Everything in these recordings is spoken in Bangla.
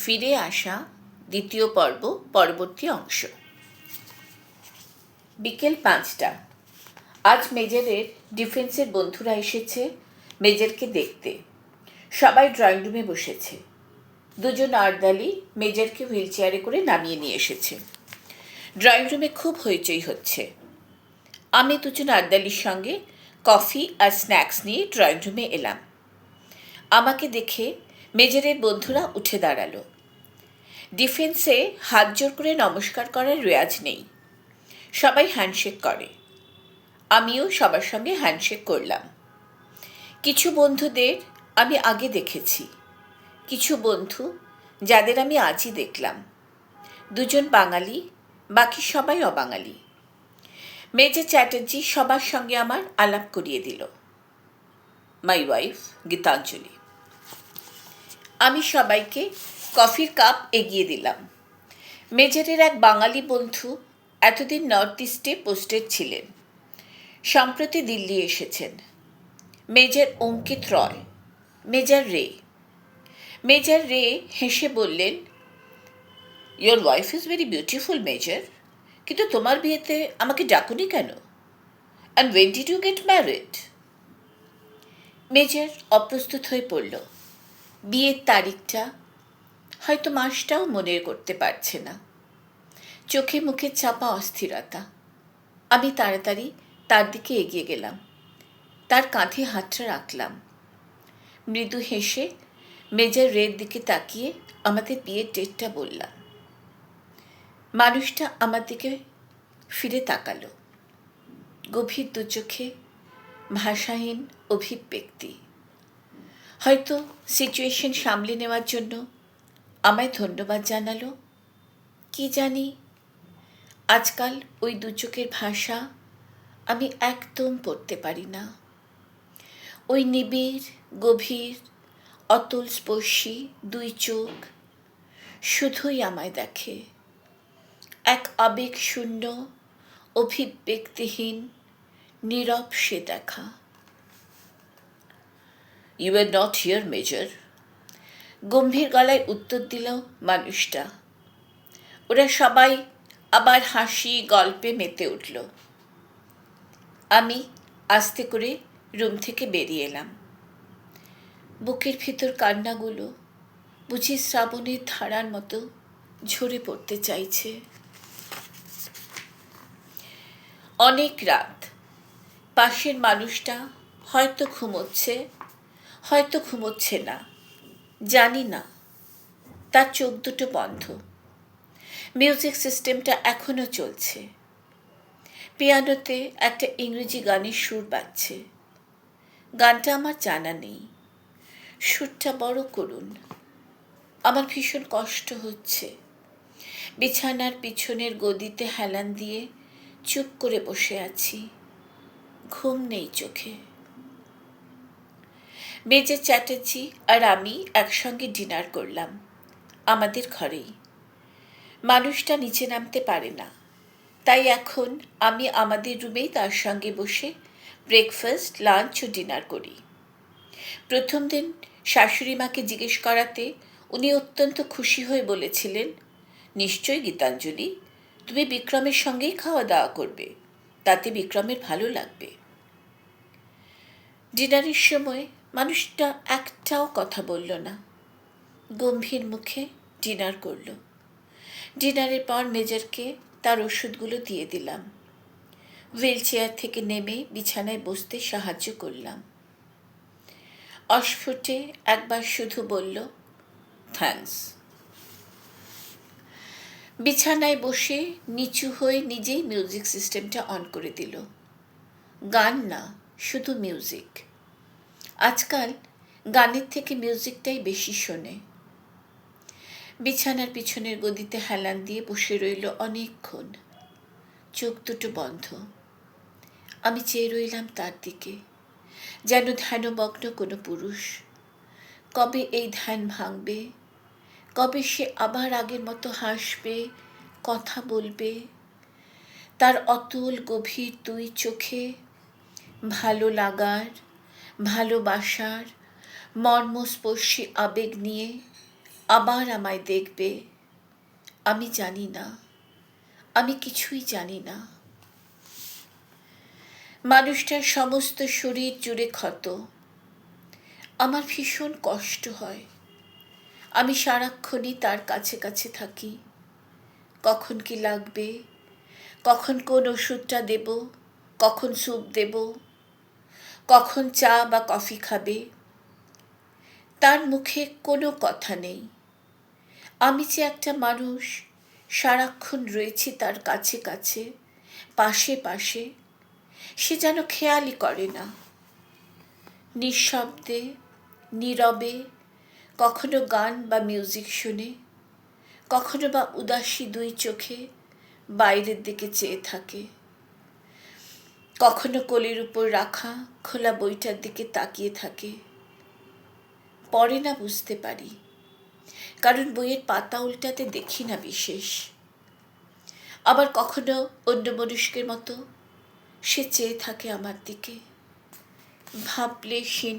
ফিরে আসা দ্বিতীয় পর্ব, পরবর্তী অংশ। বিকেল 5টা। আজ মেজরের ডিফেন্সের বন্ধুরা এসেছে মেজরকে দেখতে। সবাই ড্রয়িং রুমে বসেছে। দুজন আর্দালি মেজরকে হুইল চেয়ারে করে নামিয়ে নিয়ে এসেছে। ড্রয়িং রুমে খুব হইচই হচ্ছে। আমি দুজন আর্দালির সঙ্গে কফি আর স্ন্যাক্স নিয়ে ড্রয়িং রুমে এলাম। আমাকে দেখে মেজরের বন্ধুরা উঠে দাঁড়ালো। ডিফেন্সে হাত জোর করে নমস্কার করার রেওয়াজ নেই, সবাই হ্যান্ডশেক করে। আমিও সবার সঙ্গে হ্যান্ডশেক করলাম। কিছু বন্ধুদের আমি আগে দেখেছি, কিছু বন্ধু যাদের আমি আজই দেখলাম। দুজন বাঙালি, বাকি সবাই অবাঙালি। মেজর চ্যাটার্জি সবার সঙ্গে আমার আলাপ করিয়ে দিল। My wife Gitanjali. আমি সবাইকে কফির কাপ এগিয়ে দিলাম। মেজরের এক বাঙালি বন্ধু এতদিন নর্থ ইস্টে পোস্টেড ছিলেন, সম্প্রতি দিল্লি এসেছেন। Major Ankit Roy, major Ray. Major Ray হেসে বললেন, your wife is very beautiful major, কিন্তু তোমার বিয়েতে আমাকে ডাকুনি কেন? And when did you get married? Major অপ্রস্তুত হয়ে পড়ল। বিয়ের তারিখটা, হয়তো মাসটাও মনে করতে পারছে না। চোখে মুখে চাপা অস্থিরতা। আমি তাড়াতাড়ি তার দিকে এগিয়ে গেলাম, তার কাঁধে হাতটা রাখলাম। মৃদু হেসে মেজর রের দিকে তাকিয়ে আমাদের বিয়ের ডেটটা বললাম। মানুষটা আমার দিকে ফিরে তাকালো, গভীর দু চোখে ভাষাহীন অভিব্যক্তি। হয়তো সিচুয়েশন সামলে নেওয়ার জন্য আমায় ধন্যবাদ জানালো, কি জানি। আজকাল ওই দু চোখের ভাষা আমি একদম পড়তে পারি না। ওই নিবিড়, গভীর, অতল স্পর্শী দুই চোখ শুধুই আমায় দেখে, এক আবেগ শূন্য, অভিব্যক্তিহীন, নীরব সে দেখা। You are not here major, গম্ভীর গলায় উত্তর দিল মানুষটা। ওরা সবাই আবার হাসি গল্পে মেতে উঠল। আমি আস্তে করে রুম থেকে বেরিয়ে এলাম। বুকের ভিতর কান্নাগুলো বুঝি শ্রাবণের ধারার মতো ঝরে পড়তে চাইছে। অনেক রাত। পাশের মানুষটা হয়তো ঘুমোচ্ছে, হয়তো ঘুমোচ্ছে না, জানি না। তার চোখ দুটো বন্ধ। মিউজিক সিস্টেমটা এখনো চলছে। পিয়ানোতে একটা ইংরেজি গানের সুর বাজছে। গানটা আমার জানা নেই, সুরটা বড় করুণ। আমার ভীষণ কষ্ট হচ্ছে। বিছানার পিছনের গদিতে হেলান দিয়ে চুপ করে বসে আছি, ঘুম নেই চোখে। মেজর চ্যাটার্জি আর আমি একসঙ্গে ডিনার করলাম আমাদের ঘরেই। মানুষটা নিচে নামতে পারে না, তাই এখন আমি আমাদের রুমেই তার সঙ্গে বসে ব্রেকফাস্ট, লাঞ্চ ও ডিনার করি। প্রথম দিন শাশুড়ি মাকে জিজ্ঞেস করাতে উনি অত্যন্ত খুশি হয়ে বলেছিলেন, নিশ্চয়ই গীতাঞ্জলি, তুমি বিক্রমের সঙ্গেই খাওয়া দাওয়া করবে, তাতে বিক্রমের ভালো লাগবে। ডিনারের সময় মানুষটা একটাও কথা বলল না, গম্ভীর মুখে ডিনার করল। ডিনারের পর মেজরকে তার ওষুধগুলো দিয়ে দিলাম। হুইল চেয়ার থেকে নেমে বিছানায় বসতে সাহায্য করলাম। অস্ফুটে একবার শুধু বলল, থ্যাঙ্কস। বিছানায় বসে নিচু হয়ে নিজেই মিউজিক সিস্টেমটা অন করে দিল। গান না, শুধু মিউজিক। আজকাল গানের থেকে মিউজিকটাই বেশি শোনে। বিছানার পিছনের গদিতে হেলান দিয়ে বসে রইল অনেকক্ষণ, চোখ দুটো বন্ধ। আমি চেয়ে রইলাম তার দিকে, যেন ধ্যানমগ্ন কোনো পুরুষ। কবে এই ধ্যান ভাঙবে? কবে সে আবার আগের মতো হাসবে, কথা বলবে? তার অতল গভীর দুই চোখে ভালো লাগার, ভালোবাসার মর্মস্পর্শী আবেগ নিয়ে আবার আমায় দেখবে। আমি জানি না, আমি কিছুই জানি না। মানুষটার সমস্ত শরীর জুড়ে ক্ষত। আমার ভীষণ কষ্ট হয়। আমি সারাক্ষণই তার কাছে কাছে থাকি। কখন কি লাগবে, কখন কোন ওষুধটা দেব, কখন স্যুপ দেব, কখন চা বা কফি খাবে। তার মুখে কোনো কথা নেই। আমি যে একটা মানুষ, সারাক্ষণ রয়েছি তার কাছে কাছে, পাশে পাশে, সে যেন খেয়ালই করে না। নিঃশব্দে, নীরবে, কখনো গান বা মিউজিক শুনে, কখনো বা উদাসী দুই চোখে বাইরের দিকে চেয়ে থাকে। কখনো কোলের উপর রাখা খোলা বইটার দিকে তাকিয়ে থাকে। পড়ে না বুঝতে পারি, কারণ বইয়ের পাতা উল্টাতে দেখি না বিশেষ। আবার কখনো অন্য মনুষ্যের মতো সে চেয়ে থাকে আমার দিকে, ভাবলেহীন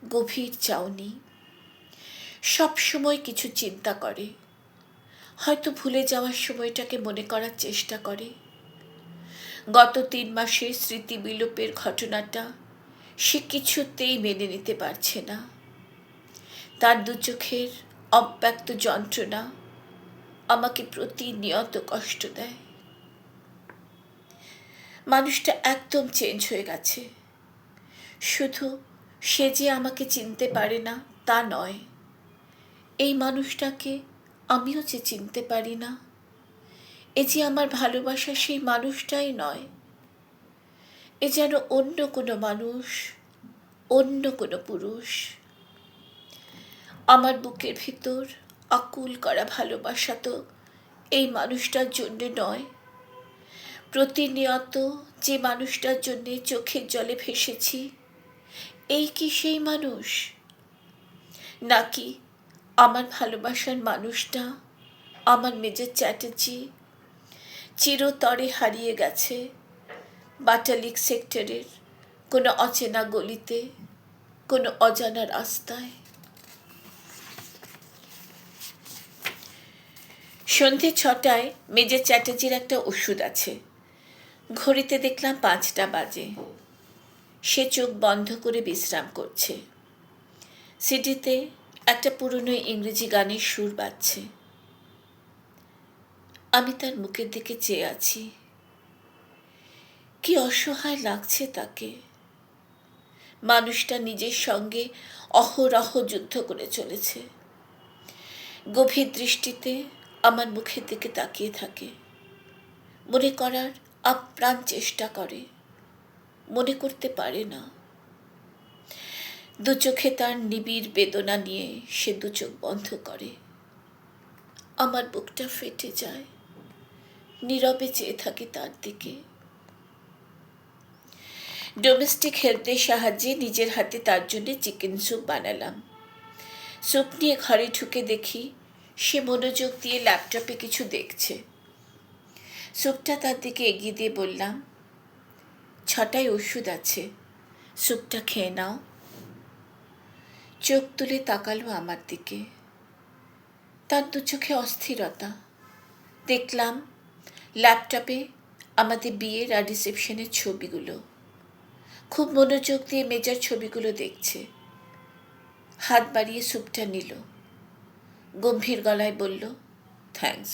গভীর চাউনি। সব সময় কিছু চিন্তা করে, হয়তো ভুলে যাওয়ার সময়টাকে মনে করার চেষ্টা করে। গত 3 মাসের স্মৃতি বিলোপের ঘটনাটা সে কিছুতেই মেনে নিতে পারছে না। তার দু চোখের অব্যক্ত যন্ত্রণা আমাকে প্রতিনিয়ত কষ্ট দেয়। মানুষটা একদম চেঞ্জ হয়ে গেছে। শুধু সে যে আমাকে চিনতে পারে না তা নয়, এই মানুষটাকে আমিও যে চিনতে পারি না। এ যে আমার ভালোবাসা সেই মানুষটাই নয়, এ যেন অন্য কোনো মানুষ, অন্য কোনো পুরুষ। আমার বুকের ভিতর আকুল করা ভালোবাসা তো এই মানুষটার জন্যে নয়। প্রতিনিয়ত যে মানুষটার জন্যে চোখের জলে ভেসেছি, এই কি সেই মানুষ? নাকি আমার ভালোবাসার মানুষটা, আমার মেজর চ্যাটার্জি, চিরতরে হারিয়ে গেছে বাটালিক সেক্টরের কোনো অচেনা গলিতে, কোনো অজানা রাস্তায়। সন্ধে 6টায় মেজর চ্যাটার্জির একটা ওষুধ আছে। ঘড়িতে দেখলাম 5টা বাজে। সে চোখ বন্ধ করে বিশ্রাম করছে। সিডিতে একটা পুরনো ইংরেজি গানের সুর বাজছে। আমি তার মুখের দিকে চেয়ে আছি। কি অসহায় লাগছে তাকে। মানুষটা নিজের সঙ্গে অহরহ যুদ্ধ করে চলেছে। গভীর দৃষ্টিতে আমার মুখের দিকে তাকিয়ে থাকে। মনে করার আপ্রাণ চেষ্টা করে, মনে করতে পারে না। দু চোখে তার নিবিড় বেদনা নিয়ে সে দু চোখ বন্ধ করে। আমার বুকটা ফেটে যায়। নীরবে চেয়ে থাকি তার দিকে। ডোমেস্টিক হেল্পের সাহায্যে নিজের হাতে তার জন্য চিকেন স্যুপ বানালাম। স্যুপ নিয়ে ঘরে ঢুকে দেখি সে মনোযোগ দিয়ে ল্যাপটপে কিছু দেখছে। স্যুপটা তার দিকে এগিয়ে দিয়ে বললাম, 6টায় ওষুধ আছে, স্যুপটা খেয়ে নাও। চোখ তুলে তাকালো আমার দিকে। তার দু চোখে অস্থিরতা। দেখলাম ল্যাপটপে আমাদের বিয়ের আর রিসেপশনের ছবিগুলো। খুব মনোযোগ দিয়ে মেজার ছবিগুলো দেখছে। হাত বাড়িয়ে স্যুপটা নিল। গম্ভীর গলায় বলল, থ্যাঙ্কস।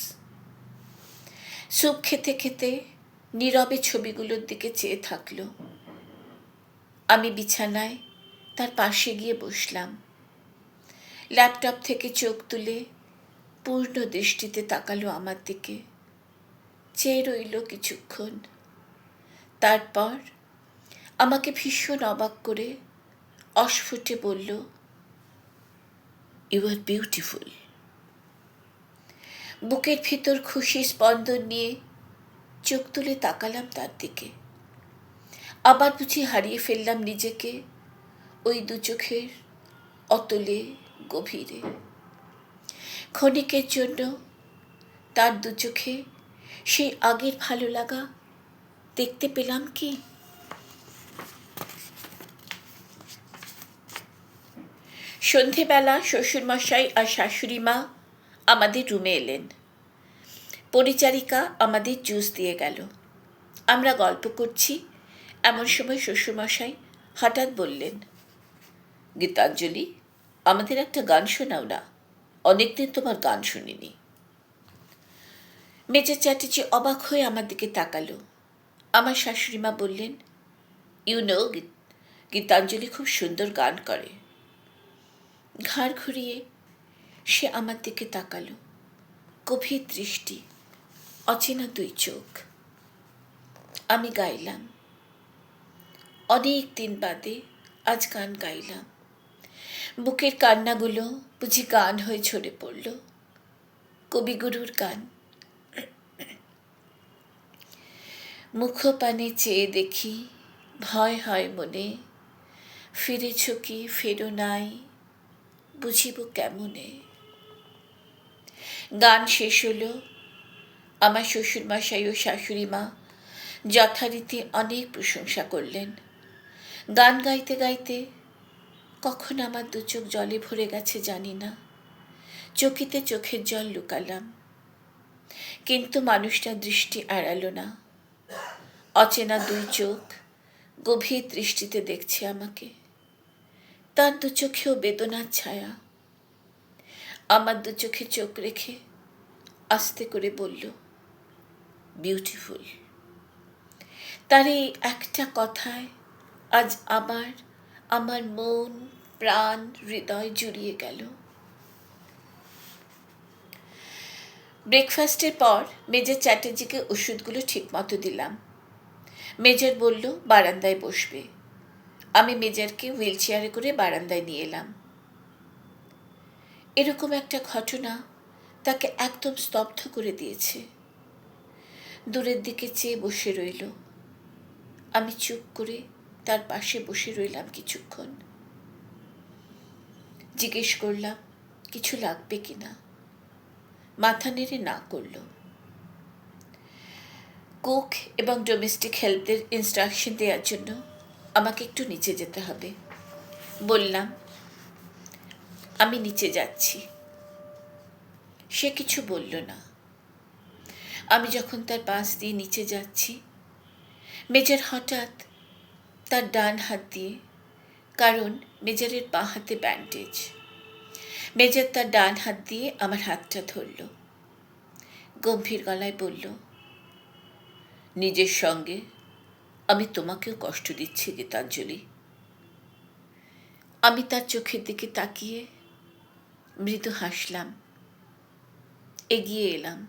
স্যুপ খেতে খেতে নীরবে ছবিগুলোর দিকে চেয়ে থাকলো। আমি বিছানায় তার পাশে গিয়ে বসলাম। ল্যাপটপ থেকে চোখ তুলে পূর্ণ দৃষ্টিতে তাকালো আমার দিকে। চেয়ে রইল কিছুক্ষণ। তারপর আমাকে ভীষণ অবাক করে অস্ফুটে বলল, ইউ আর বিউটিফুল। বুকের ভিতর খুশি স্পন্দন নিয়ে চোখ তুলে তাকালাম তার দিকে। আবার বুঝি হারিয়ে ফেললাম নিজেকে ওই দু চোখের অতলে গভীরে। ক্ষণিকের জন্য তার দু চোখে সেই আগের ভালো লাগা দেখতে পেলাম কি? সন্ধেবেলা শ্বশুরমশাই আর শাশুড়ি মা আমাদের রুমে এলেন। পরিচারিকা আমাদের জুস দিয়ে গেল। আমরা গল্প করছি, এমন সময় শ্বশুরমশাই হঠাৎ বললেন, গীতাঞ্জলি, আমাদের একটা গান শোনাও না, অনেকদিন তোমার গান শুনিনি। মেজর চ্যাটার্জি অবাক হয়ে আমার দিকে তাকালো। আমার শাশুড়িমা বললেন, ইউ নো, গীতাঞ্জলি খুব সুন্দর গান করে। ঘাড় ঘুরিয়ে সে আমার দিকে তাকালো, গভীর দৃষ্টি, অচেনা দুই চোখ। আমি গাইলাম, অনেক দিন বাদে আজ গান গাইলাম। বুকের কান্নাগুলো বুঝি গান হয়ে ঝরে পড়ল, কবিগুরুর গান। মুখপানে চেয়ে দেখি, ভয় হয় মনে, ফিরেছ কি ফেরো নাই, বুঝিব কেমনে। গান শেষ হলো। আমার শ্বশুরমশাই ও শাশুড়ি মা যথারীতি অনেক প্রশংসা করলেন। গান গাইতে গাইতে কখন আমার দু চোখ জলে ভরে গেছে জানি না। চকিতে চোখের জল লুকালাম, কিন্তু মানুষটা দৃষ্টি এড়ালো না। অচেনা দুই চোখ গভীর দৃষ্টিতে দেখছে আমাকে। তার দু চোখেও বেদনার ছায়া। আমার দু চোখে চোখ রেখে আস্তে করে বলল, বিউটিফুল। তার এই একটা কথায় আজ আমার মন, প্রাণ, হৃদয় জুড়িয়ে গেল। ব্রেকফাস্টের পর মেজর চ্যাটার্জিকে ওষুধগুলো ঠিকমতো দিলাম। মেজর বলল বারান্দায় বসবে। আমি মেজরকে হুইল চেয়ারে করে বারান্দায় নিয়ে এলাম। এরকম একটা ঘটনা তাকে একদম স্তব্ধ করে দিয়েছে। দূরের দিকে চেয়ে বসে রইল। আমি চুপ করে তার পাশে বসে রইলাম কিছুক্ষণ। জিজ্ঞেস করলাম, কিছু লাগবে কিনা। মাথা নেড়ে না করল। কুক এবং ডোমেস্টিক হেল্পদের ইনস্ট্রাকশন দেওয়ার জন্য আমাকে একটু নিচে যেতে হবে। বললাম, আমি নিচে যাচ্ছি। সে কিছু বলল না। আমি যখন তার পাশ দিয়ে নিচে যাচ্ছি, মেজর হঠাৎ তার ডান হাত দিয়ে, কারণ মেজরের বাঁ হাতে ব্যান্ডেজ, মেজর তার ডান হাত দিয়ে আমার হাতটা ধরল। গম্ভীর গলায় বলল, নিজের সঙ্গে আমি তোমাকেও কষ্ট দিচ্ছি গীতাঞ্জলি। আমি তার চোখের দিকে তাকিয়ে মৃদু হাসলাম। এগিয়ে এলাম,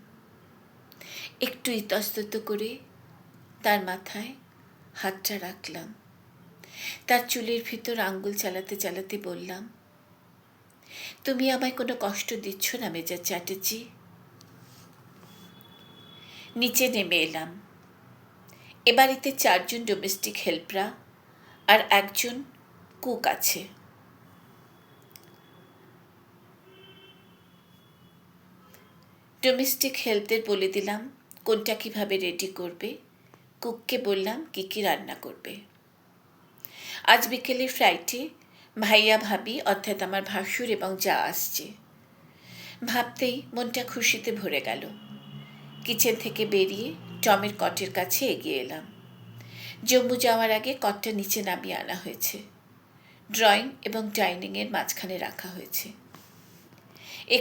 একটু ইতস্তত করে তার মাথায় হাতটা রাখলাম। তার চুলের ভিতর আঙ্গুল চালাতে চালাতে বললাম, তুমি আমায় কোনো কষ্ট দিচ্ছ না মেজর চ্যাটার্জি। নিচে নেমে এলাম। এ বাড়িতে 4 জন ডোমেস্টিক হেল্পরা আর একজন কুক আছে। ডোমেস্টিক হেল্পদের বলে দিলাম কোনটা কিভাবে রেডি করবে। কুককে বললাম কি কি রান্না করবে। আজ বিকেলে ফ্লাইটে ভাইয়া ভাবি অর্থাৎ আমার ভাসুর এবং যা আসছে। ভাবতেই মনটা খুশিতে ভরে গেল। কিচেন থেকে বেরিয়ে টমের কটের কাছে এগিয়ে এলাম। জম্মু যাওয়ার আগে কটটা নিচে নামিয়ে আনা হয়েছে। ড্রয়িং এবং ডাইনিংয়ের মাঝখানে রাখা হয়েছে।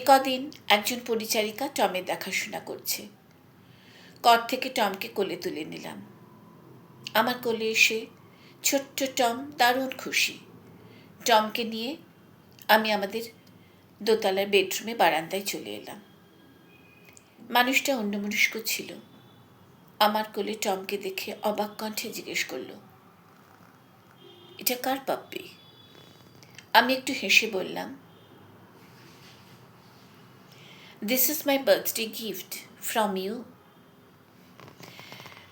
কদিন একজন পরিচারিকা টমের দেখাশোনা করছে। কট থেকে টমকে কোলে তুলে নিলাম। আমার কোলে এসে ছোট্ট টম দারুণ খুশি। টমকে নিয়ে আমি আমাদের দোতলার বেডরুমে বারান্দায় চলে এলাম। মানুষটা অন্যমনস্ক ছিল। আমার কোলে টমকে দেখে অবাক কণ্ঠে জিজ্ঞেস করল, এটা কার পাপ্পি? আমি একটু হেসে বললাম, this is my birthday gift from you.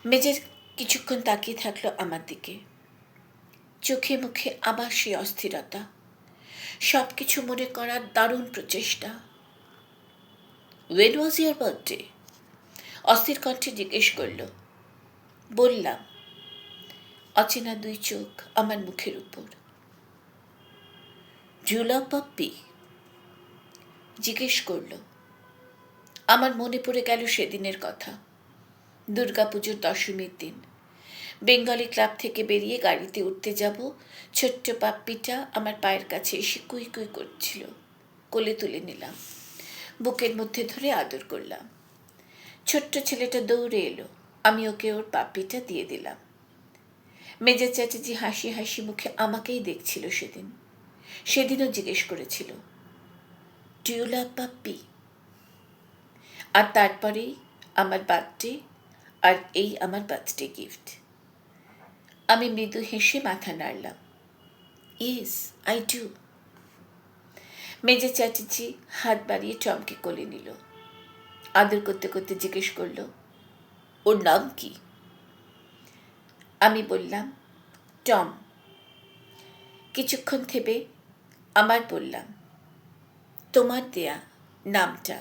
Major কিছুক্ষণ তাকিয়ে থাকলো আমার দিকে। চোখে মুখে আবার সেই অস্থিরতা, সব কিছু মনে করার দারুণ প্রচেষ্টা। When was your birthday? অস্থির কণ্ঠে জিজ্ঞেস করল। বললাম। অচেনা দুই চোখ আমার মুখের উপর। Do love puppy? জিজ্ঞেস করল। আমার মনে পড়ে গেল সেদিনের কথা। দুর্গাপুজোর দশমীর দিন বেঙ্গলি ক্লাব থেকে বেরিয়ে গাড়িতে উঠতে যাব, ছোট্ট পাপ্পিটা আমার পায়ের কাছে এসে কুই কুই করছিল। কোলে তুলে নিলাম, বুকের মধ্যে ধরে আদর করলাম। ছোট্ট ছেলেটা দৌড়ে এলো, আমি ওকে ওর পাপ্পিটা দিয়ে দিলাম। মেজর চ্যাটার্জি হাসি হাসি মুখে আমাকেই দেখছিল সেদিনও জিজ্ঞেস করেছিল, ডু ইউ লাভ পাপ্পি? আর তারপরেই আমার বার্থডে, আর এই আমার বার্থডে গিফট। আমি মৃদু হেসে মাথা নাড়লাম। Yes, I do. Major Chatterjee হাত বাড়িয়ে টমকে কোলে নিল। আদর করতে করতে জিজ্ঞেস করল, ওর নাম কি? আমি বললাম, টম। কিছুক্ষণ থেমে আমার বললাম, তোমার দেয়া নামটা।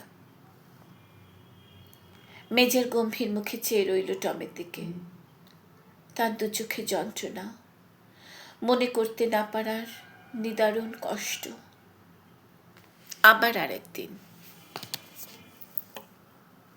মেজর গম্ভীর মুখে চেয়ে রইল টমের দিকে। তার দু চোখে যন্ত্রণা, মনে করতে না পারার নিদারুণ কষ্ট। আবার আরেকদিন।